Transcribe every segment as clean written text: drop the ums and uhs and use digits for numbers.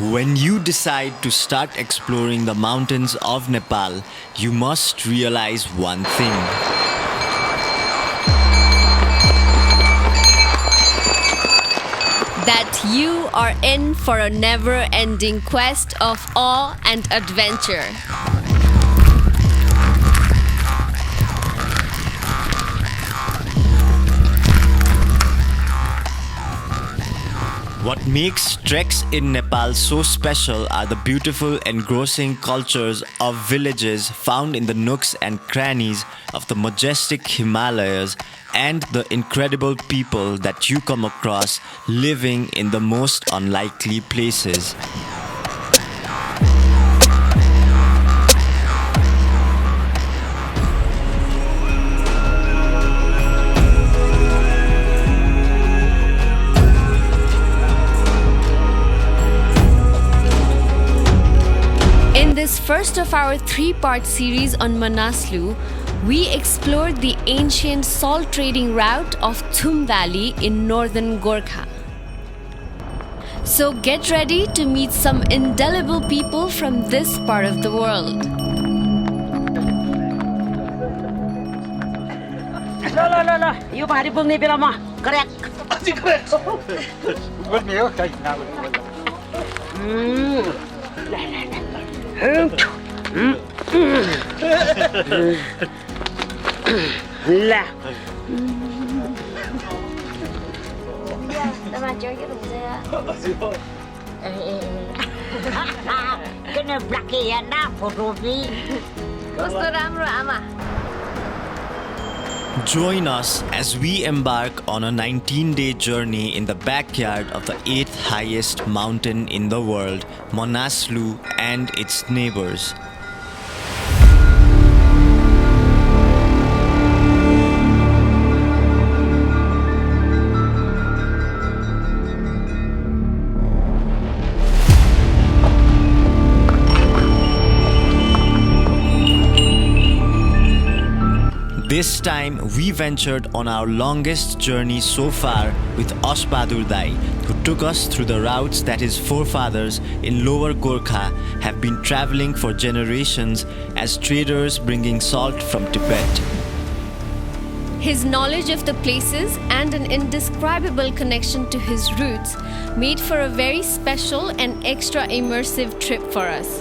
When you decide to start exploring the mountains of Nepal, you must realize one thing. That you are in for a never-ending quest of awe and adventure. What makes treks in Nepal so special are the beautiful, engrossing cultures of villages found in the nooks and crannies of the majestic Himalayas and the incredible people that you come across living in the most unlikely places. In this first of our three-part series on Manaslu, we explored the ancient salt trading route of Tsum Valley in northern Gorkha. So get ready to meet some indelible people from this part of the world. Yo bahari pulne belama correct. Là Tama chơi cái thùng xe. cái này black ya na photography. Gusto राम्रो ama. Join us as we embark on a 19-day journey in the backyard of the 8th highest mountain in the world, Manaslu, and its neighbors. This time, we ventured on our longest journey so far with Ashbadur Dai, who took us through the routes that his forefathers in Lower Gorkha have been traveling for generations as traders bringing salt from Tibet. His knowledge of the places and an indescribable connection to his roots made for a very special and extra immersive trip for us.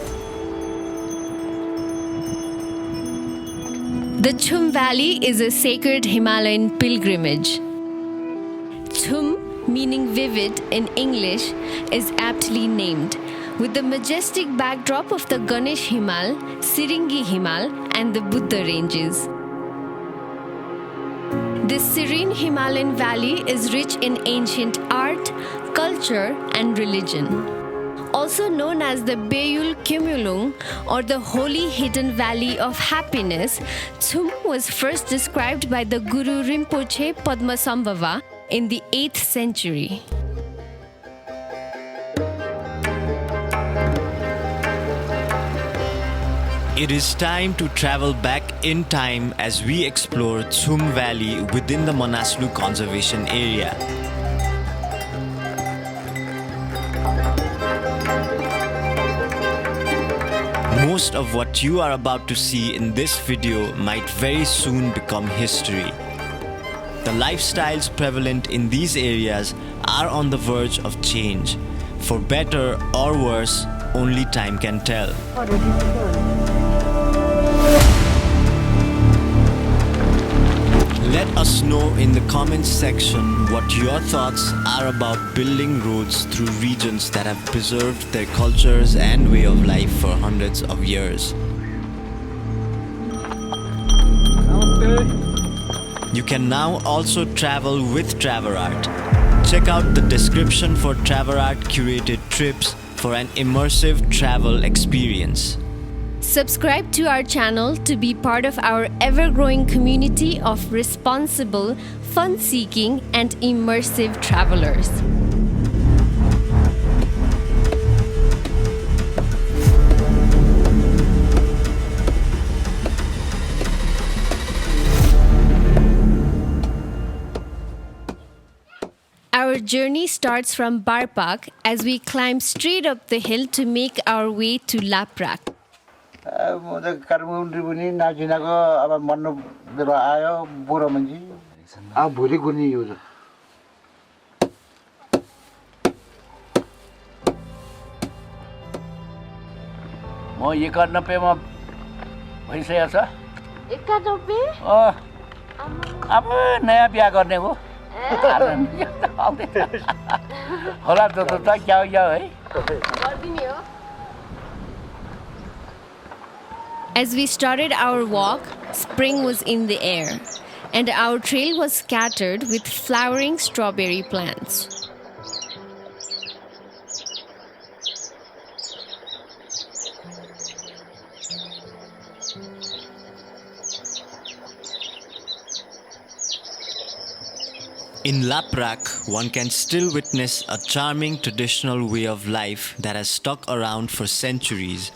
The Tsum Valley is a sacred Himalayan pilgrimage. Tsum, meaning vivid in English, is aptly named, with the majestic backdrop of the Ganesh Himal, Siringi Himal, and the Buddha ranges. This serene Himalayan valley is rich in ancient art, culture, and religion. Also known as the Beyul Cumulung, or the Holy Hidden Valley of Happiness, Tsum was first described by the Guru Rinpoche Padmasambhava in the 8th century. It is time to travel back in time as we explore Tsum Valley within the Manaslu Conservation Area. Most of what you are about to see in this video might very soon become history. The lifestyles prevalent in these areas are on the verge of change. For better or worse, only time can tell. Let us know in the comments section what your thoughts are about building roads through regions that have preserved their cultures and way of life for hundreds of years. You can now also travel with Traverart. Check out the description for Traverart curated trips for an immersive travel experience. Subscribe to our channel to be part of our ever-growing community of responsible, fun-seeking, and immersive travelers. Our our journey starts from Barpak as we climb straight up the hill to make our way to Laprak. म 91 मा भइसकेको छ 91 अब नयाँ बिहा गर्ने हो होला त क्या है As we started our walk, spring was in the air, and our trail was scattered with flowering strawberry plants. In Laprak, one can still witness a charming traditional way of life that has stuck around for centuries.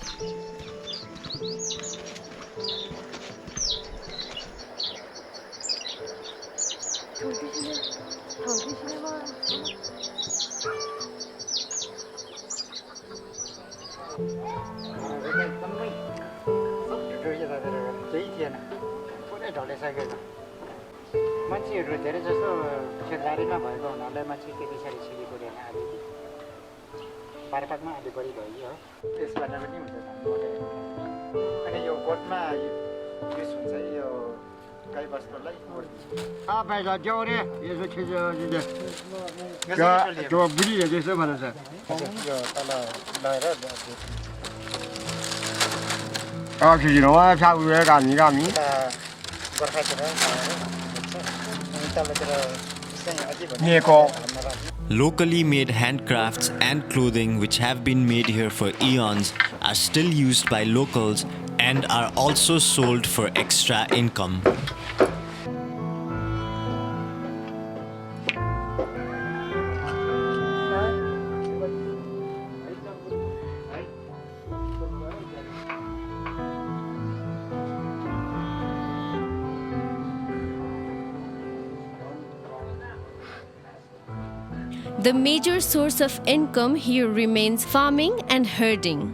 Locally made handcrafts and clothing which have been made here for eons are still used by locals and are also sold for extra income. The major source of income here remains farming and herding.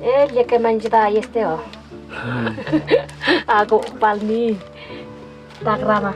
Lekker mancje daar is het al. Aku palni tak rama.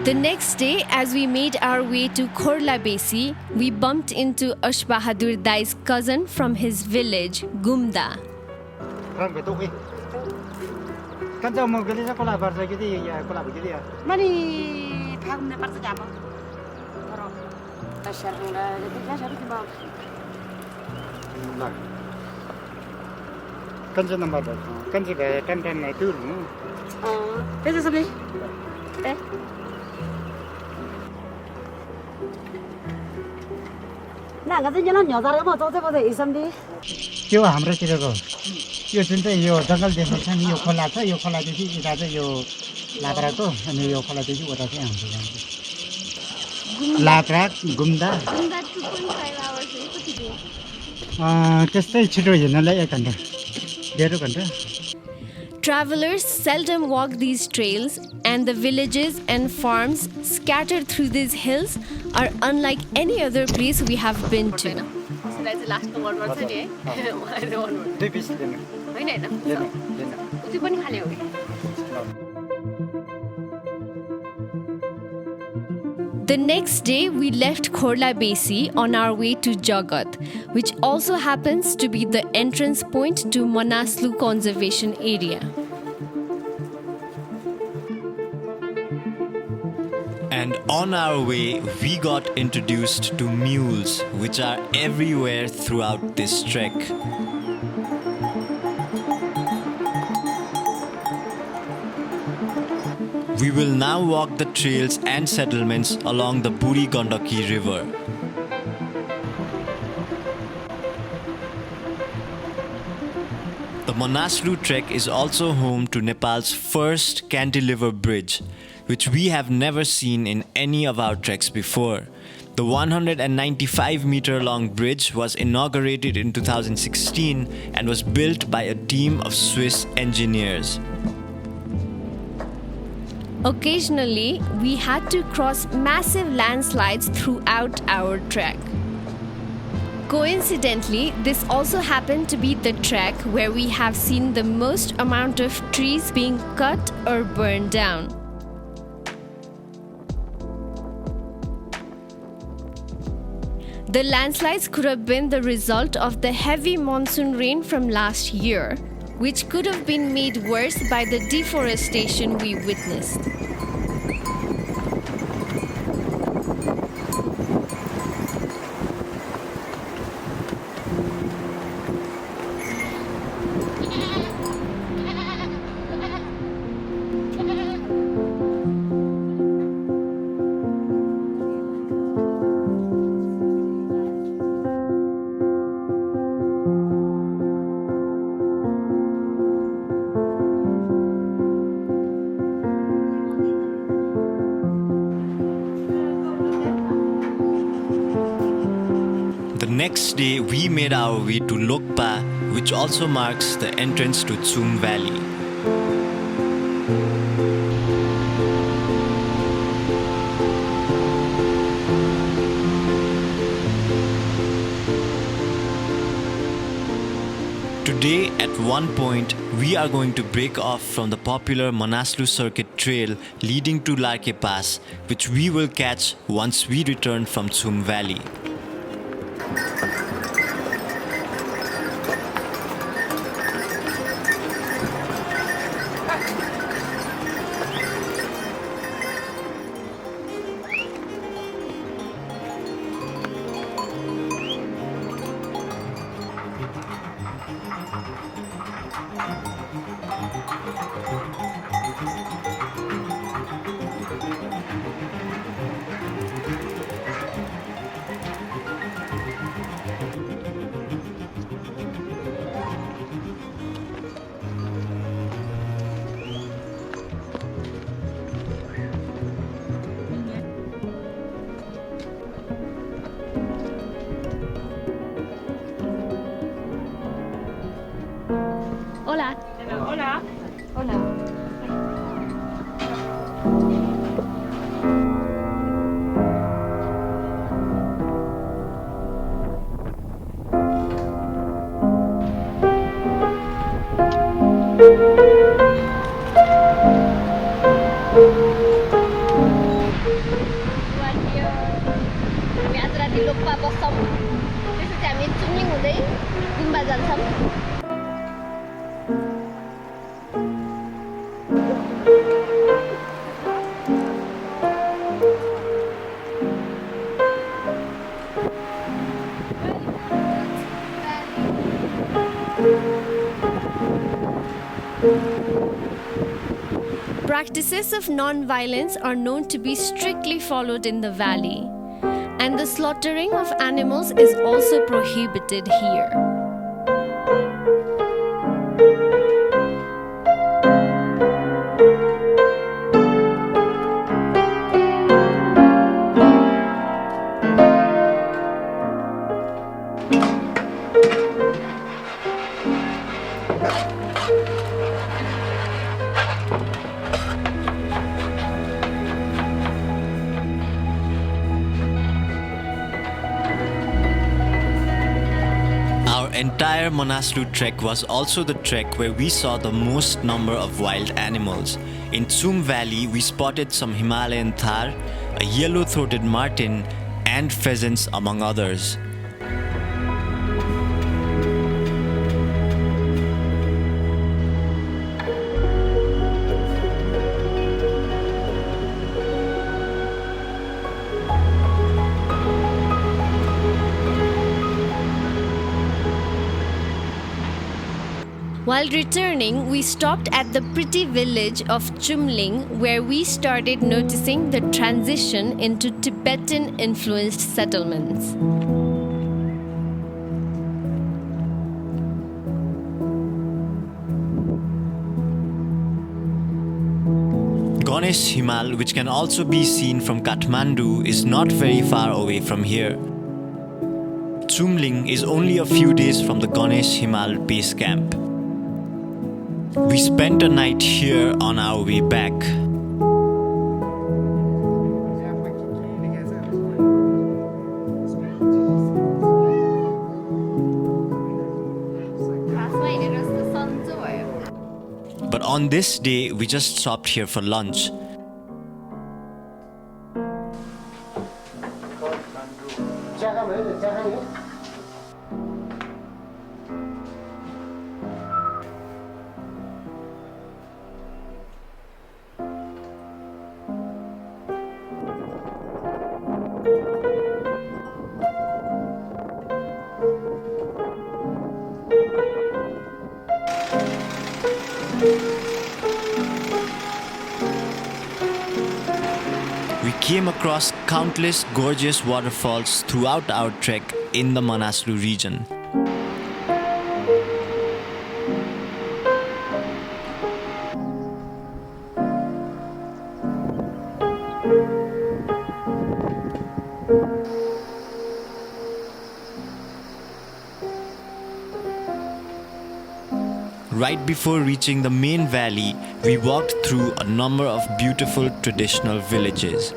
The next day, as we made our way to Khorla Besi, we bumped into Ash Bahadur Dai's cousin from his village, Gumda. यो हाम्रोतिरको यो जुन चाहिँ यो जङ्गल देख्छ नि यो खोला छ यो खोलादेखि यता चाहिँ यो लाप्राको अनि यो खोलादेखि उता चाहिँ हाम्रो लाप्राक गुम्दा 2.5 hours त्यस्तै छिटो हिँड्नलाई 1 घन्टा 1.5 घन्टा Travelers seldom walk these trails, and the villages and farms scattered through these hills are unlike any other place we have been to. The next day, we left Khorla Besi on our way to Jagat, which also happens to be the entrance point to Manaslu Conservation Area. And on our way, we got introduced to mules, which are everywhere throughout this trek. We will now walk the trails and settlements along the Buri Gandaki River. The Manaslu Trek is also home to Nepal's first cantilever bridge, which we have never seen in any of our treks before. The 195-meter long bridge was inaugurated in 2016 and was built by a team of Swiss engineers. Occasionally, we had to cross massive landslides throughout our trek. Coincidentally, this also happened to be the trek where we have seen the most amount of trees being cut or burned down. The landslides could have been the result of the heavy monsoon rain from last year, which could have been made worse by the deforestation we witnessed. The next day, we made our way to Lokpa, which also marks the entrance to Tsum Valley. Today, at one point, we are going to break off from the popular Manaslu Circuit Trail leading to LARKEY Pass, which we will catch once we return from Tsum Valley. Hola. Hola. Hola. हामी आज राति लोकपा बस्छौँ त्यसपछि हामी चुम्लिङ हुँदै गुम्बा जान्छौँ Practices of non-violence are known to be strictly followed in the valley, and the slaughtering of animals is also prohibited here. entire Manaslu trek was also the trek where we saw the most number of wild animals. In Tsum Valley, we spotted some Himalayan thar, a yellow-throated marten, and pheasants among others. While returning, we stopped at the pretty village of Chumling, where we started noticing the transition into Tibetan-influenced settlements. Ganesh Himal, which can also be seen from Kathmandu, is not very far away from here. Chumling is only a few days from the Ganesh Himal base camp. We spent a night here on our way back. But on this day, we just stopped here for lunch. We came across countless gorgeous waterfalls throughout our trek in the Manaslu region. Right before reaching the main valley, we walked through a number of beautiful traditional villages.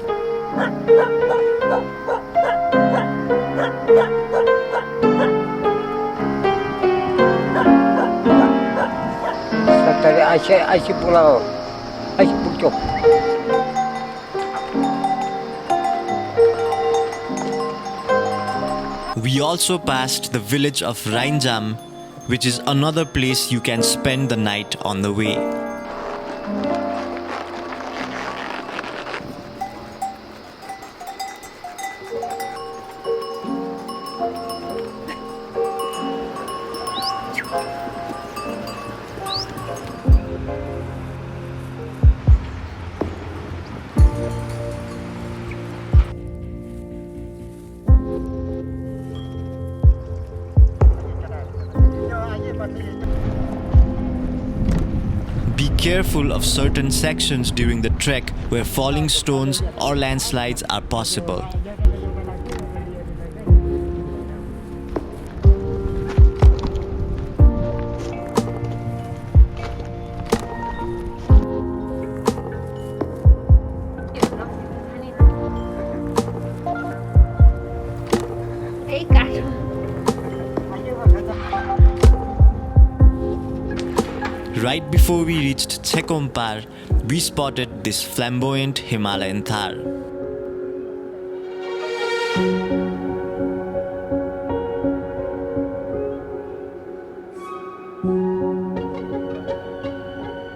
We also passed the village of Rainjam, which is another place you can spend the night on the way. Be careful of certain sections during the trek where falling stones or landslides are possible. Right before we reached Chekompar, we spotted this flamboyant Himalayan thar.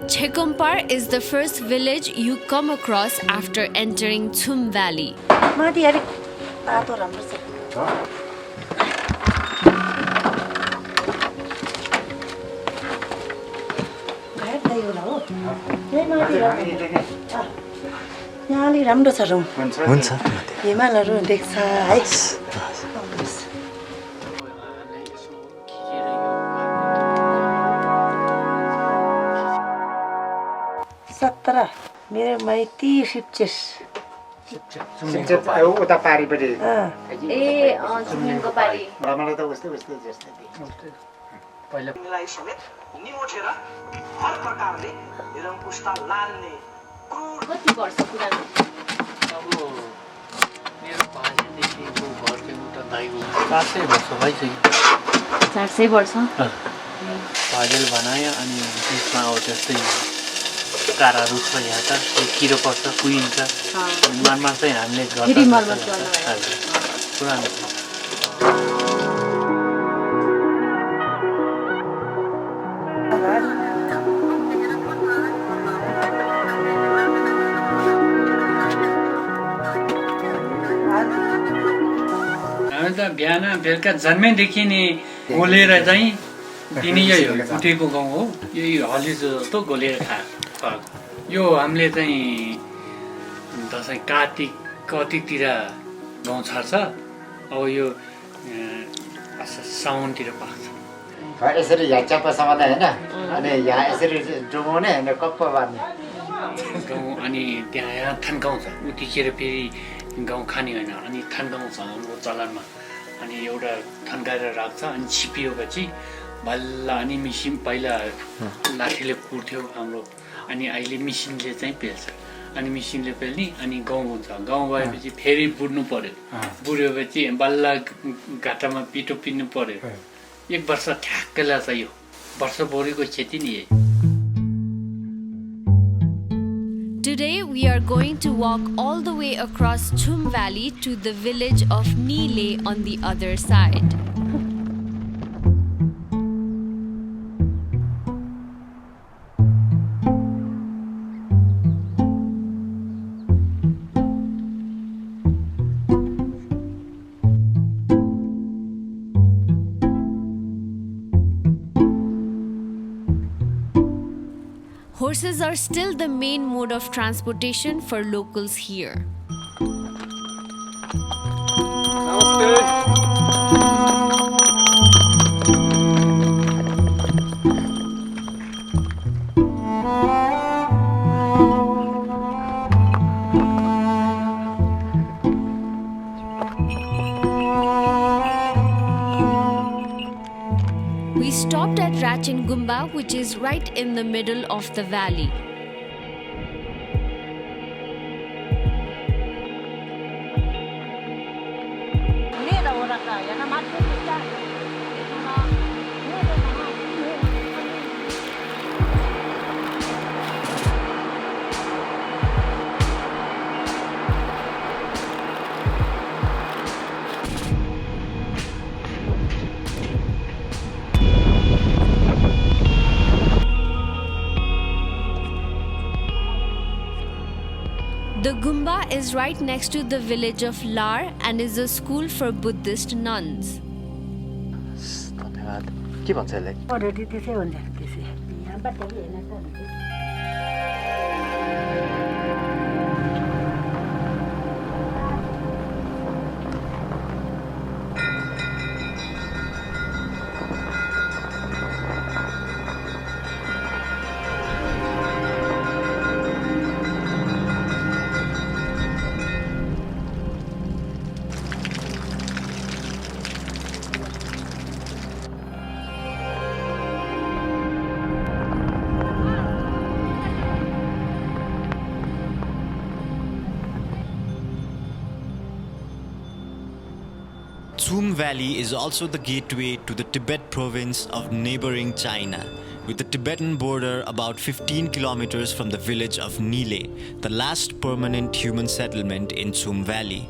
Chekompar is the first village you come across after entering Tsum Valley. यहाँले राम्रो छ room हुन्छ हिमालहरू देख्छ है 17 मेरो माइती 26 उता पारिपट्टि चुम्लिङको पारि मलाई त उस्तै जस्तै पहिला समेत निमोठेर हर प्रकारले निरङ्कुशता लान्ने कति वर्ष पुरानो अब मेरो बाजेदेखिको घरको एउटा दाइको 500 वर्ष भइसक्यो 400 वर्ष भजेल बनायो अनि बिचमा अब त्यस्तै कारा रुख छ यहाँ त किरो पर्छ कुहिन्छ अनि मनमा चाहिँ हामीले फेरि मर्मत गर्न पुरानो हामी त बिहान बेलुका जन्मेदेखि नि गोलेर चाहिँ तिनी यही हो उठेको गाउँ हो यही हलिजो जस्तो गोलेर यो हामीले चाहिँ दसैँ कतितिर गाउँ छर्छ अब यो साउनतिर पाक्छ यसरी यहाँ च्याप्पा समात्ने होइन अनि यहाँ यसरी डुबाउने होइन कप्प बार्ने गाउँ अनि यहाँ थन्काउँछ उतिखेर फेरि गाउँ खाने होइन अनि थन्काउँछ हाम्रो चलनमा अनि एउटा थन्काएर राख्छ अनि छिपिएपछि बल्ल अनि मिसिन पहिला लाठीले कुट्थ्यो हाम्रो अनि अहिले मिसिनले चाहिँ पेल्छ अनि मिसिनले पेल्ने अनि गाउँ हुन्छ गाउँ भएपछि फेरि बुढ्नु पर्यो बुढ्योपछि बल्ल घाटामा पिठो पिन्नु पर्यो 1 वर्ष ठ्याक्कै लाग्छ यो वर्षभरिको खेती नि यही Today we are going to walk all the way across Tsum Valley to the village of Nile on the other side. Horses are still the main mode of transportation for locals here. We stopped at Gumpa, which is right in the middle of the valley. The Gumpa is right next to the village of Lar and is a school for Buddhist nuns. धन्यवाद के भन्छ यसलाई Tsum Valley is also the gateway to the Tibet province of neighboring China, with the Tibetan border about 15 kilometers from the village of Nile, the last permanent human settlement in Tsum Valley.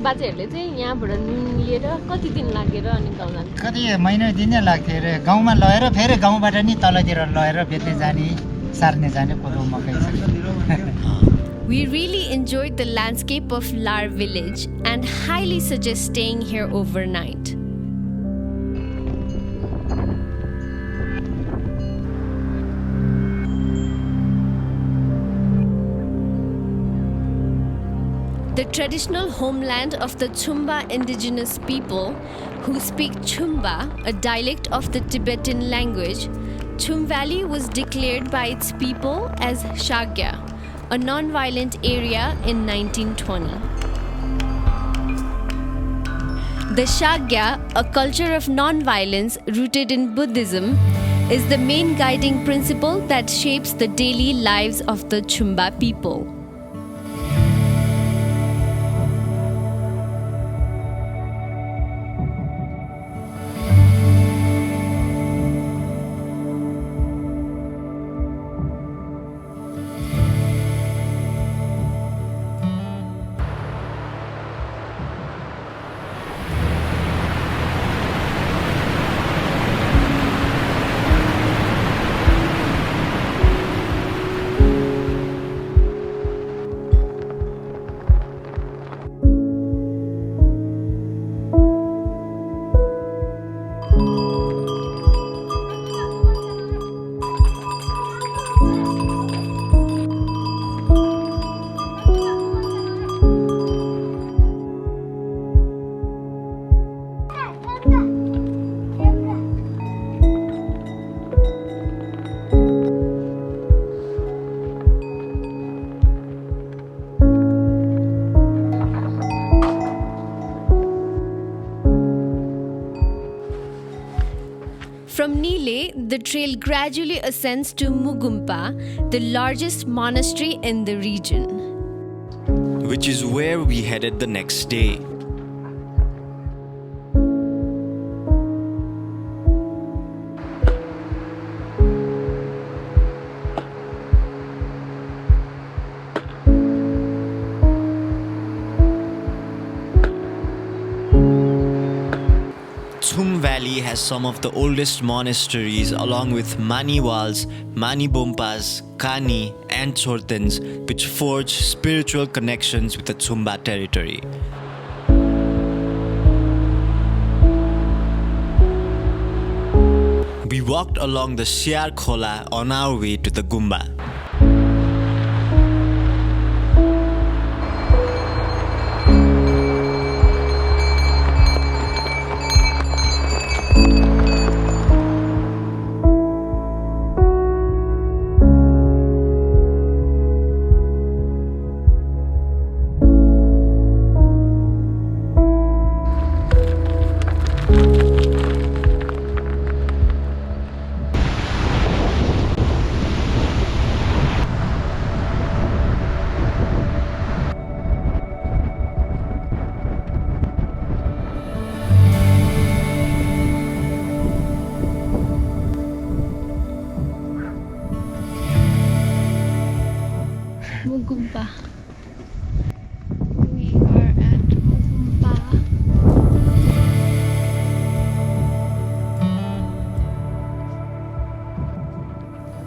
बाजेहरूले चाहिँ यहाँबाट नुन लिएर कति दिन लागेर अनि गाउँ जान्छ कति महिना दिन नै लाग्थ्यो रे गाउँमा लगेर फेरि गाउँबाट नि तलतिर लगेर बेच्ने जाने सार्ने जाने कोदो मकै We really enjoyed the landscape of Lar village and highly suggest staying here overnight. The traditional homeland of the Tsumba indigenous people, who speak Tsumba, a dialect of the Tibetan language, Tsum Valley was declared by its people as Shagya, a non-violent area in 1920. The Shagya, a culture of non-violence rooted in Buddhism, is the main guiding principle that shapes the daily lives of the Tsumba people. From Nile, the trail gradually ascends to Mugumpa, the largest monastery in the region, which is where we headed the next day. Tsum Valley has some of the oldest monasteries along with Maniwals, Manibompas, Kani and Chortens, which forge spiritual connections with the Tsumba territory. We walked along the Siar Khola on our way to the GUMPA. Mugumpa. We are at Mugumpa.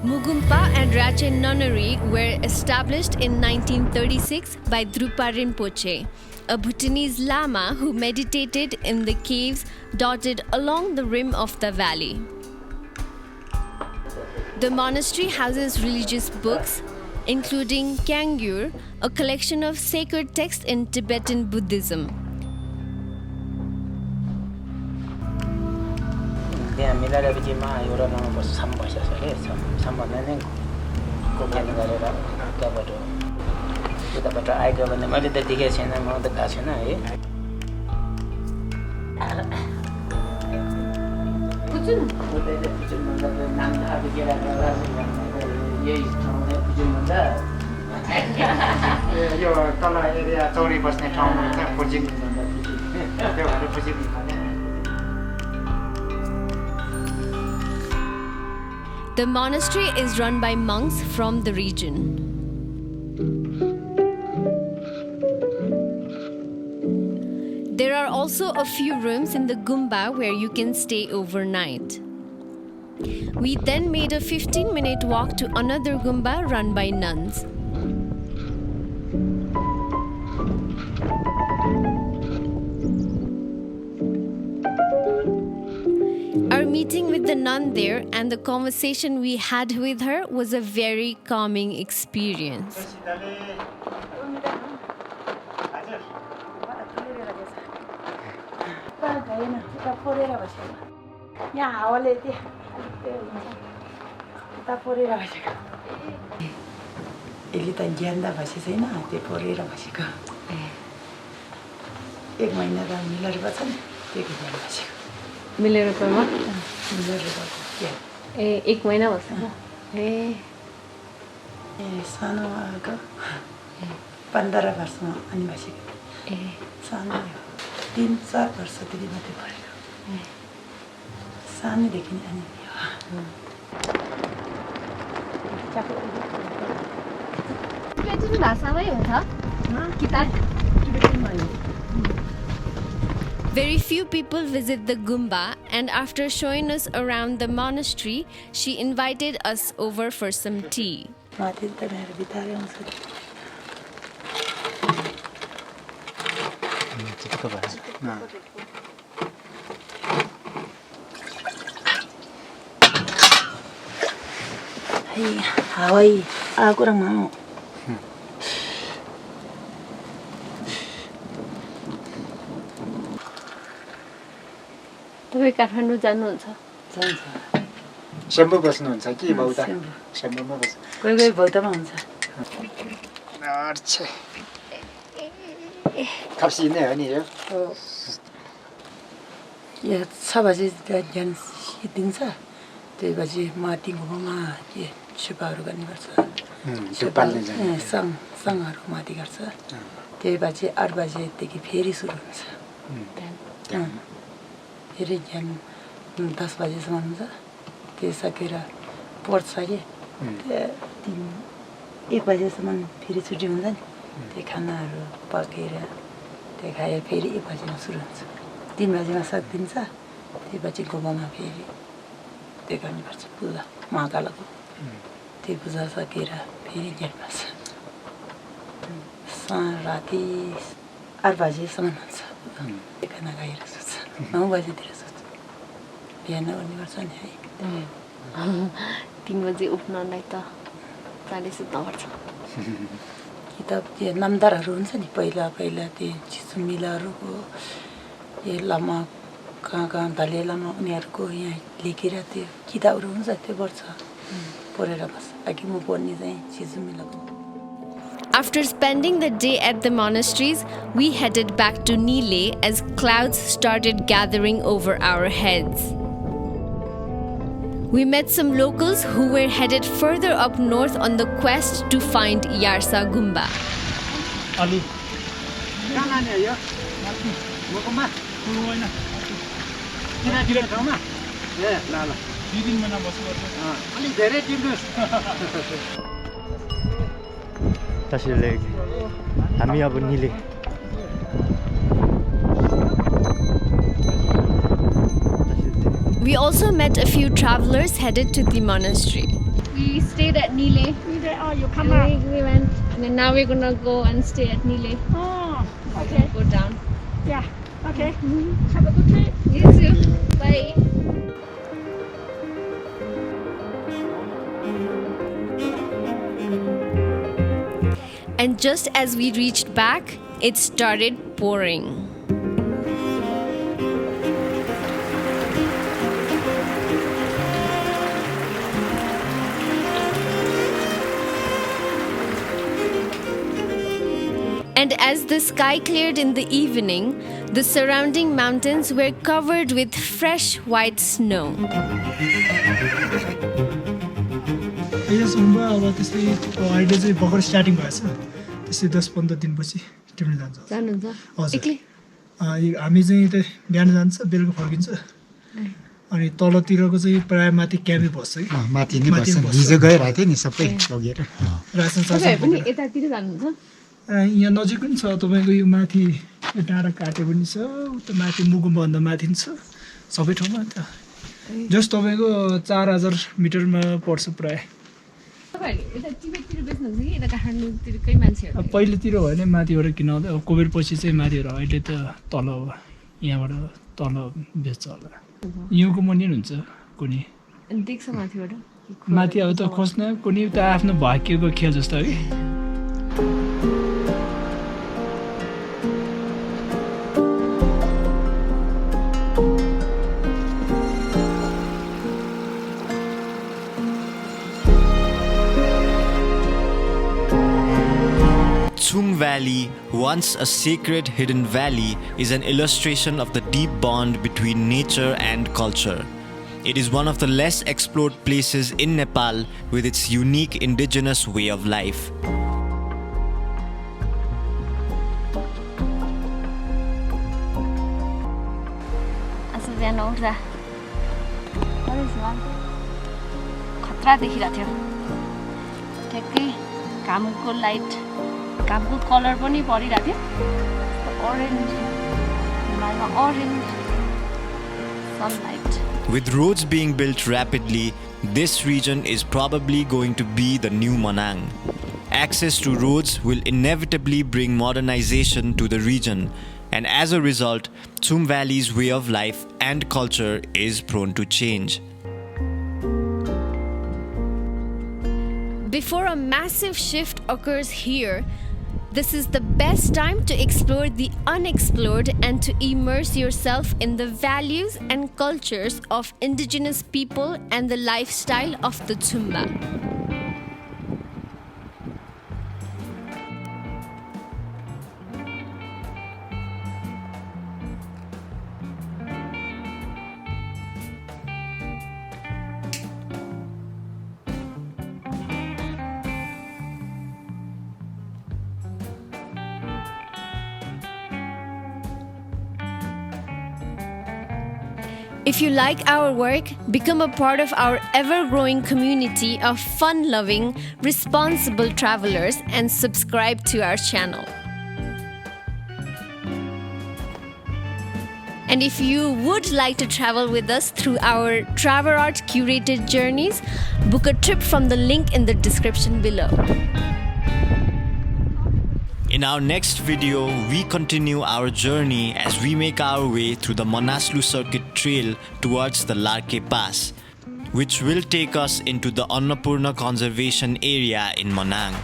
Mugumpa and Rache Nunnery were established in 1936 by Drupa Rinpoche, a Bhutanese Lama who meditated in the caves dotted along the rim of the valley. The monastery houses religious books, including Kangyur, a collection of sacred texts in Tibetan Buddhism. यो तल area Chauri बस्ने ठाउँमा चाहिँ फुजिङ त्यो भएर फुजिङ भने The monastery is run by monks from the region. There are also a few rooms in the GUMPA where you can stay overnight. We then made a 15-minute walk to another GUMPA run by nuns. Our meeting with the nun there and the conversation we had with her was a very calming experience. एक महिना त मिलेर बस्छ नि मिलेर पर्व ए 1 महिना बस्नु ए सानो आएको 15 वर्षमा अनि बसेको ए सानो 3-4 वर्ष त्यति मात्रै पढेको सानैदेखि अनि टिबेटन भाषामै हुन्छ किताब टिबेटनमै हो Very few people visit the GUMPA, and after showing us around the monastery, she invited us over for some tea. Hawaii, aku orang mau. तपाईँ काठमाडौँ जानुहुन्छ जान्छ सेम्बु बस्नुहुन्छ कि बौद्ध सेम्बुमा बस्नु कोही कोही बौद्धमा हुन्छ अच्छा खप्सी नै हो नि यो यहाँ 6 बजे बिहान दिन्छ 2 बजे माथि घुममा के छुपाहरू गर्नुपर्छ सङहरू माथि गर्छ त्यही बजे 8 बजेदेखि फेरि सुरु हुन्छ फेरि बिहान 10 बजेसम्म हुन्छ त्यो सकेर पढ्छ कि 1 बजेसम्म फेरि छुट्टी हुन्छ नि त्यो खानाहरू पकाएर त्यो खाएर फेरि 1 बजेमा सुरु हुन्छ 3 बजेमा सकिन्छ त्यसपछि गुम्बामा फेरि त्यो गर्नुपर्छ पूजा महाकालको त्यो पूजा सकेर फेरि गेटमा राति 8 बजेसम्म हुन्छ खाना खाएर सुत्छ 9 बजेतिर सुत्छ बिहान उठ्नुपर्छ नि है 3 बजे उठ्नलाई त चाँडै सुत्नुपर्छ किताब त्यो नामदारहरू हुन्छ नि पहिला त्यो चिसुमिलाहरूको यो लामा कहाँ धले लामा उनीहरूको यहाँ लेखेर त्यो किताबहरू हुन्छ त्यो पढ्छ पढेर बस अघि म पढ्ने चाहिँ चिसुमिलाको After spending the day at the monasteries, we headed back to Nile as clouds started gathering over our heads. We met some locals who were headed further up north on the quest to find Yarsa Gumba. अलि कहाँ लाने हो यो मोकोमा होइन किन ठाउँमा ए ल 2 दिन महिना बस्नुपर्छ अलि धेरै दिनुहोस् तसले हामी अब निले We also met a few travelers headed to the monastery. We stayed at Nile. Oh, you come And we went, and then now we're gonna go and stay at Nile. Oh, okay. Go down. Yeah, okay. Have a good trip. You too. Bye. And just as we reached back, it started pouring. And as the sky cleared in the evening, the surrounding mountains were covered with fresh white snow. Yes, Tsumba अब त्यसै अहिले चाहिँ भर्खर starting भएछ त्यसै 10-15 दिनपछि टिप्न जान्छ जानुहुन्छ एक्लै हामी चाहिँ त बिहान जान्छ बेलुका फर्किन्छ अनि तलतिरको चाहिँ प्राय माथि क्याम्पै बस्छ कि माथि नै बस्छ हिजो गइरहेको थियो नि सबै लगेर रासन सासन पनि यतातिर जानुहुन्छ यहाँ नजिक पनि छ तपाईँको यो माथि यो डाँडा काटे पनि छ उता माथि मुगुमभन्दा माथि पनि छ सबै ठाउँमा त जस्ट तपाईँको 4000 मिटरमा पर्छ प्राय पहिलेतिर हो भने माथिबाट किनाउँदै अब कोभिड पछि चाहिँ माथिबाट अहिले त तल यहाँबाट तल बेच्छ होला यहाँको मनी हुन्छ कुनै माथि अब त खोज्न कुनै त आफ्नो भाग्यको खेल जस्तो है Tsum Valley, once a sacred hidden valley, is an illustration of the deep bond between nature and culture. It is one of the less explored places in Nepal with its unique indigenous way of life. बिहान उठ्दा खतरा देखिरहेको थियो ठ्याक्कै घामको light घामको colour पनि परिरहेको थियो orange हिमालमा orange sunlight. With roads being built rapidly, this region is probably going to be the new Manang. Access to roads will inevitably bring modernization to the region, and as a result, Tsum Valley's way of life and culture is prone to change. Before a massive shift occurs here, this is the best time to explore the unexplored and to immerse yourself in the values and cultures of indigenous people and the lifestyle of the Tsumba. If you like our work, become a part of our ever-growing community of fun-loving, responsible travelers and subscribe to our channel. And if you would like to travel with us through our Traverart curated journeys, book a trip from the link in the description below. In our next video, we continue our journey as we make our way through the Manaslu Circuit Trail towards the LARKEY Pass, which will take us into the Annapurna Conservation Area in Manang.